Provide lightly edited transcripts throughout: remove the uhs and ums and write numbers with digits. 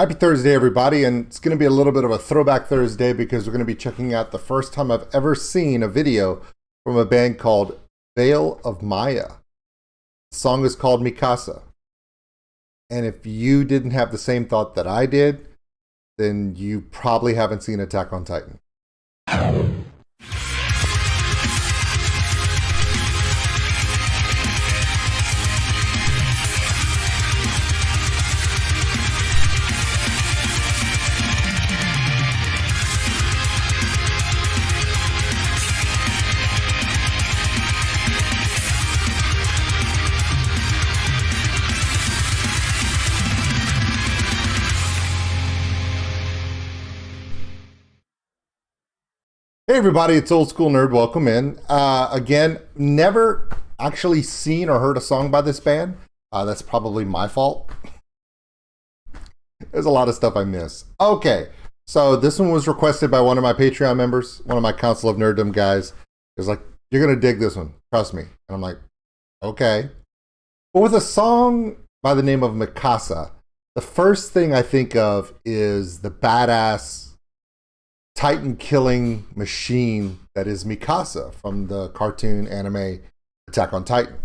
Happy Thursday, everybody, and it's going to be a little bit of a throwback Thursday because we're going to be checking out the first time I've ever seen a video from a band called Veil of Maya. The song is called Mikasa. And if you didn't have the same thought that I did, then you probably haven't seen Attack on Titan. Hey everybody, it's Old School Nerd. Welcome in. Again, never actually seen or heard a song by this band. That's probably my fault. There's a lot of stuff I miss. Okay, so this one was requested by one of my Patreon members, one of my Council of Nerddom guys. He was like, "You're gonna dig this one, trust me." And I'm like, okay. But with a song by the name of Mikasa, the first thing I think of is the badass Titan killing machine that is Mikasa from the cartoon anime Attack on Titan.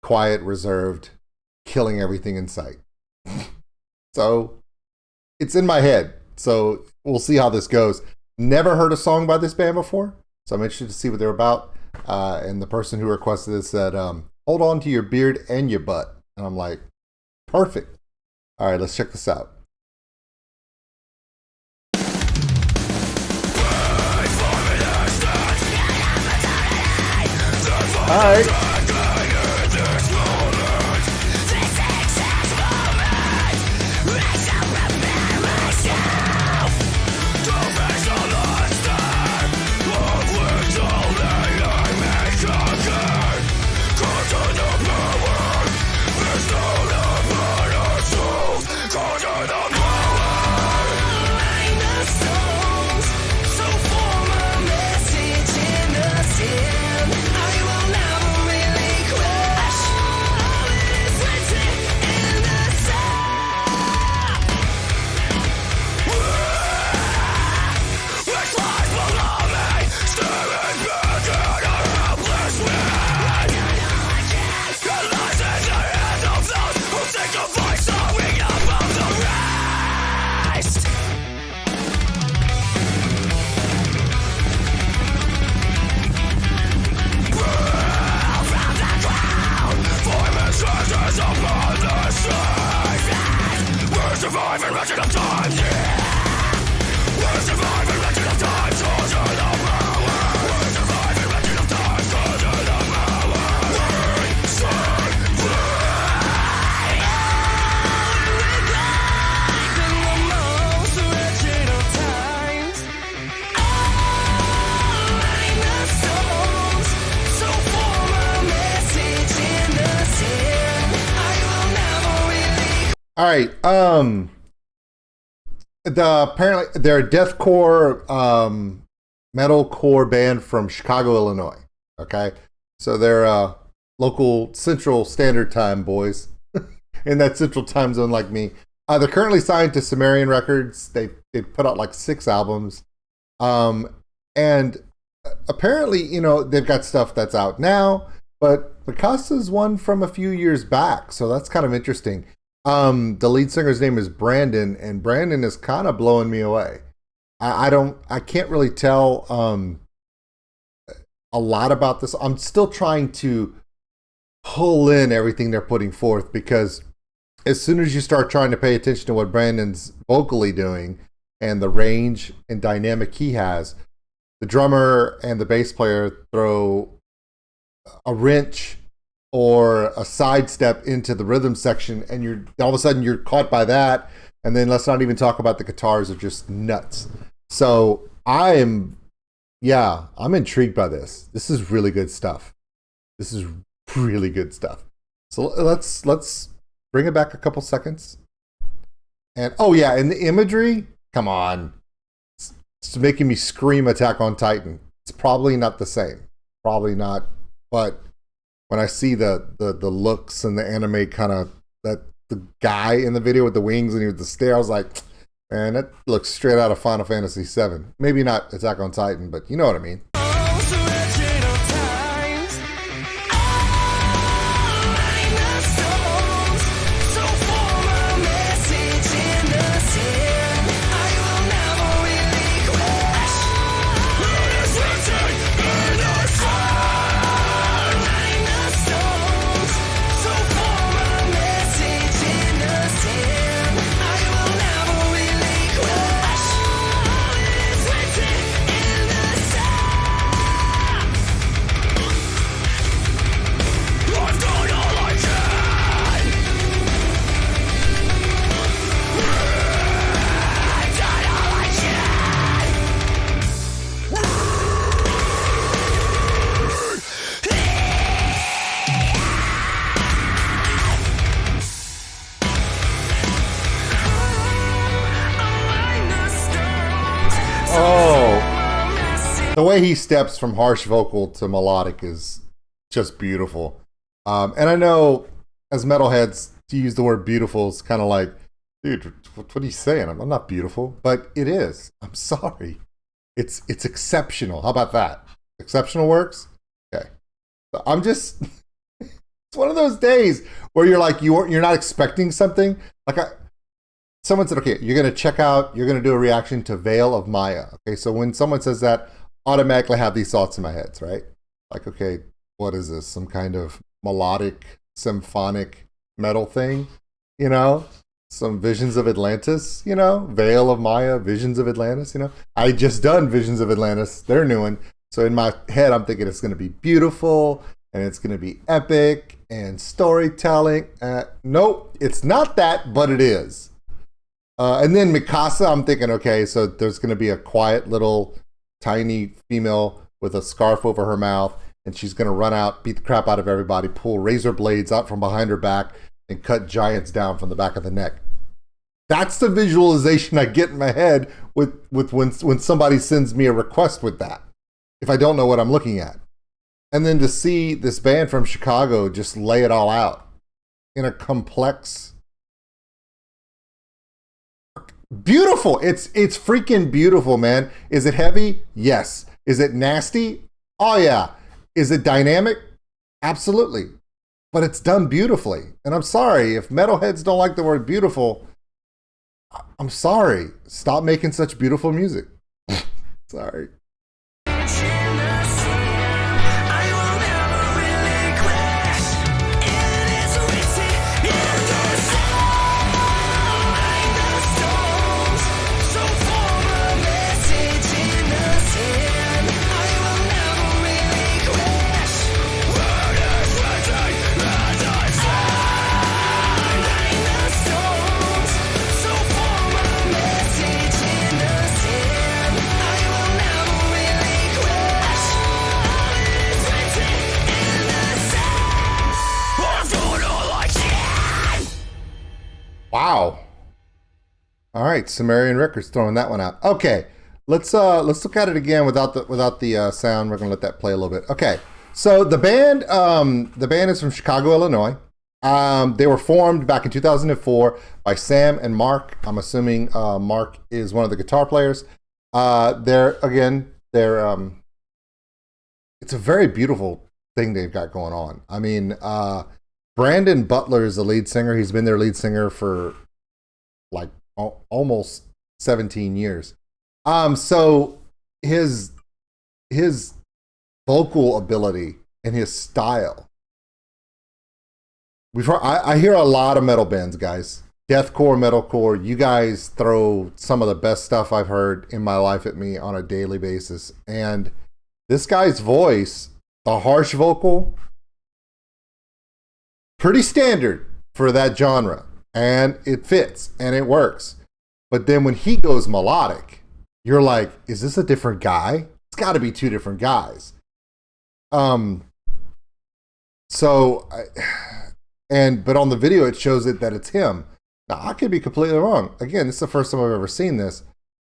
Quiet, reserved, killing everything in sight. So it's in my head. So we'll see how this goes. Never heard a song by this band before, so I'm interested to see what they're about. And the person who requested this said, hold on to your beard and your butt. And I'm like, perfect. All right, let's check this out. All right. All right. Apparently they're a deathcore, metalcore band from Chicago, Illinois. Okay, so they're local Central Standard Time boys in that Central Time zone, like me. They're currently signed to Sumerian Records. They put out like 6 albums, and apparently, you know, they've got stuff that's out now. But Mikasa's one from a few years back, so that's kind of interesting. The lead singer's name is Brandon, and Brandon is kind of blowing me away. I can't really tell a lot about this. I'm still trying to pull in everything they're putting forth, because as soon as you start trying to pay attention to what Brandon's vocally doing and the range and dynamic he has, the drummer and the bass player throw a wrench or a sidestep into the rhythm section, and you're all of a sudden you're caught by that. And then let's not even talk about the guitars are just nuts. So I'm intrigued by this. This is really good stuff. This is really good stuff. So let's bring it back a couple seconds. And oh yeah, and the imagery, come on. It's making me scream Attack on Titan. It's probably not the same. Probably not, but when I see the looks and the anime kind of that the guy in the video with the wings and he was the stare. I was like, man, that looks straight out of Final Fantasy VII. Maybe not Attack on Titan, but you know what I mean. The way he steps from harsh vocal to melodic is just beautiful. And I know as metalheads, to use the word beautiful is kind of like, dude, what are you saying? I'm not beautiful, but it is. I'm sorry. It's exceptional. How about that? Exceptional works? Okay. So I'm just, it's one of those days where you're like, you're not expecting something. Like someone said, okay, you're going to do a reaction to Veil of Maya. Okay. So when someone says that, automatically have these thoughts in my head, right? Like, okay, what is this? Some kind of melodic, symphonic metal thing, you know? Some Visions of Atlantis, you know? Veil of Maya, Visions of Atlantis, you know? I just done Visions of Atlantis, their new one. So in my head, I'm thinking it's going to be beautiful and it's going to be epic and storytelling. Nope, it's not that, but it is. And then Mikasa, I'm thinking, okay, so there's going to be a quiet little tiny female with a scarf over her mouth, and she's going to run out, beat the crap out of everybody, pull razor blades out from behind her back, and cut giants down from the back of the neck. That's the visualization I get in my head with when somebody sends me a request with that, if I don't know what I'm looking at. And then to see this band from Chicago just lay it all out in a complex, beautiful. It's freaking beautiful, man. Is it heavy? Yes. Is it nasty? Oh yeah. Is it dynamic? Absolutely. But it's done beautifully. And I'm sorry if metalheads don't like the word beautiful. I'm sorry. Stop making such beautiful music. Sorry. Wow. All right, Sumerian Records throwing that one out. Okay, let's look at it again without the sound. We're gonna let that play a little bit. Okay, so the band is from Chicago, Illinois. They were formed back in 2004 by Sam and Mark. I'm assuming Mark is one of the guitar players. It's a very beautiful thing they've got going on. I mean, Brandon Butler is the lead singer. He's been their lead singer for like almost 17 years. So his vocal ability and his style. I hear a lot of metal bands, guys. Deathcore, metalcore. You guys throw some of the best stuff I've heard in my life at me on a daily basis. And this guy's voice, the harsh vocal, pretty standard for that genre, and it fits and it works. But then when he goes melodic, you're like, is this a different guy? It's got to be two different guys. But on the video it shows it that it's him. Now I could be completely wrong. Again, this is the first time I've ever seen this,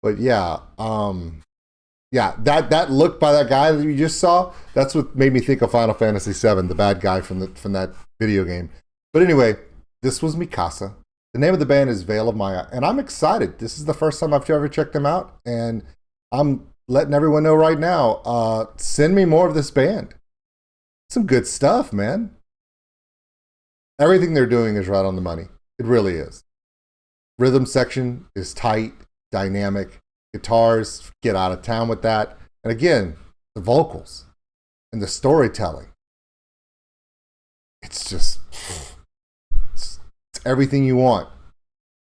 but yeah, that look by that guy that you just saw, that's what made me think of Final Fantasy VII, the bad guy from that video game. But anyway, this was Mikasa. The name of the band is Veil of Maya, and I'm excited. This is the first time I've ever checked them out, and I'm letting everyone know right now, send me more of this band. Some good stuff, man. Everything they're doing is right on the money. It really is. Rhythm section is tight, dynamic. Guitars, get out of town with that. And again, the vocals and the storytelling. It's just, it's everything you want.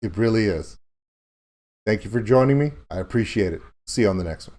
It really is. Thank you for joining me. I appreciate it. See you on the next one.